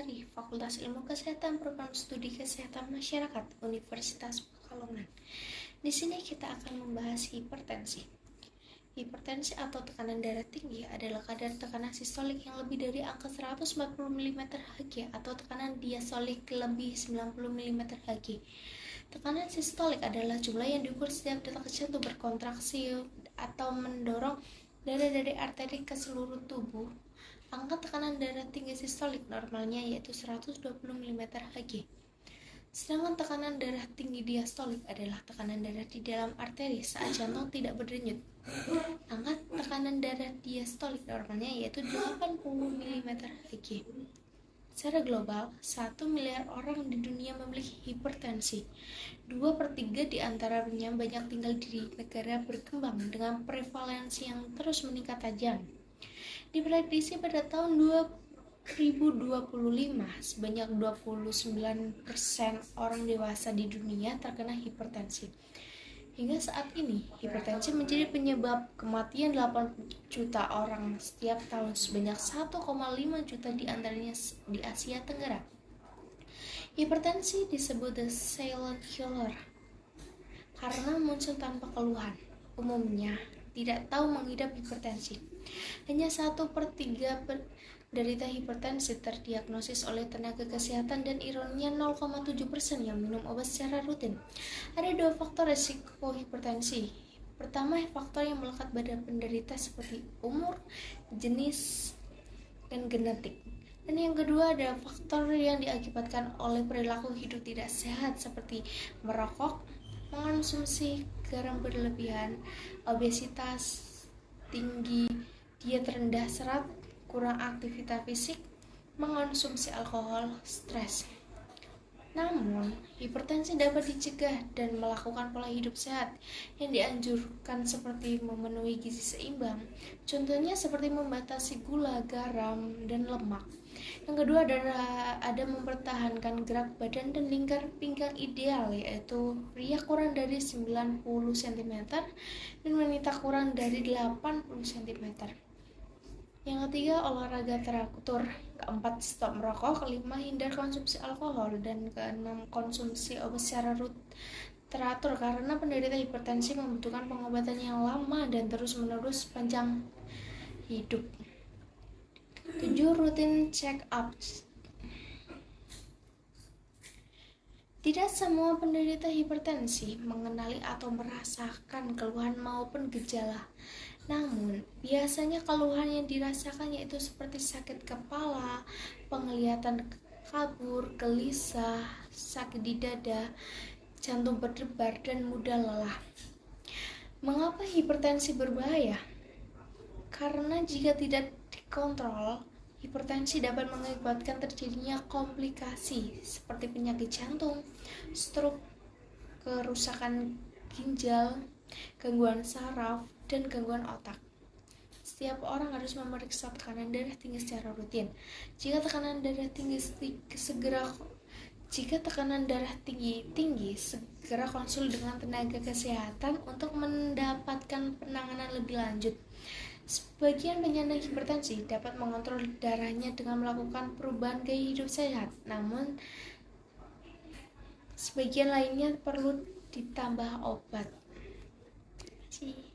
Antasari, Fakultas Ilmu Kesehatan Program Studi Kesehatan Masyarakat, Universitas Pekalongan. Di sini kita akan membahas hipertensi. Hipertensi atau tekanan darah tinggi adalah kadar tekanan sistolik yang lebih dari angka 140 mm Hg atau tekanan diastolik lebih 90 mm Hg. Tekanan sistolik adalah jumlah yang diukur setiap detak jantung berkontraksi atau mendorong darah dari arteri ke seluruh tubuh. Angka tekanan darah tinggi sistolik normalnya yaitu 120 mm Hg. Sedangkan tekanan darah tinggi diastolik adalah tekanan darah di dalam arteri saat jantung tidak berdenyut. Angka tekanan darah diastolik normalnya yaitu 80 mm Hg. Secara global, 1 miliar orang di dunia memiliki hipertensi. 2/3 di antaranya banyak tinggal di negara berkembang dengan prevalensi yang terus meningkat tajam. Diprediksi pada tahun 2025, sebanyak 29% orang dewasa di dunia terkena hipertensi. Hingga saat ini, hipertensi menjadi penyebab kematian 8 juta orang setiap tahun, sebanyak 1,5 juta di antaranya di Asia Tenggara. Hipertensi disebut the silent killer karena muncul tanpa keluhan. Umumnya tidak tahu mengidap hipertensi. Hanya 1/3 penderita hipertensi terdiagnosis oleh tenaga kesehatan dan ironinya 0,7% yang minum obat secara rutin. Ada 2 faktor risiko hipertensi. Pertama, faktor yang melekat pada penderita seperti umur, jenis, dan genetik. Dan yang kedua ada faktor yang diakibatkan oleh perilaku hidup tidak sehat seperti merokok, mengonsumsi garam berlebihan, obesitas tinggi, diet rendah serat, kurang aktivitas fisik, mengonsumsi alkohol, stres. Namun, hipertensi dapat dicegah dan melakukan pola hidup sehat yang dianjurkan seperti memenuhi gizi seimbang. Contohnya seperti membatasi gula, garam, dan lemak. Yang kedua adalah ada mempertahankan gerak badan dan lingkar pinggang ideal, yaitu pria kurang dari 90 cm dan wanita kurang dari 80 cm. Yang ketiga, olahraga teratur. Keempat, stop merokok. Kelima, hindar konsumsi alkohol. Dan keenam, konsumsi obat secara teratur karena penderita hipertensi membutuhkan pengobatan yang lama dan terus-menerus panjang hidup. 7. Rutin check up. Tidak semua penderita hipertensi mengenali atau merasakan keluhan maupun gejala. Namun, biasanya keluhan yang dirasakan yaitu seperti sakit kepala, penglihatan kabur, gelisah, sakit di dada, jantung berdebar, dan mudah lelah. Mengapa hipertensi berbahaya? Karena jika tidak dikontrol, hipertensi dapat mengakibatkan terjadinya komplikasi seperti penyakit jantung, stroke, kerusakan ginjal, gangguan saraf, dan gangguan otak. Setiap orang harus memeriksa tekanan darah tinggi secara rutin. Jika tekanan darah tinggi, segera konsul dengan tenaga kesehatan untuk mendapatkan penanganan lebih lanjut. Sebagian penyandang hipertensi dapat mengontrol darahnya dengan melakukan perubahan gaya hidup sehat, namun sebagian lainnya perlu ditambah obat. Terima kasih.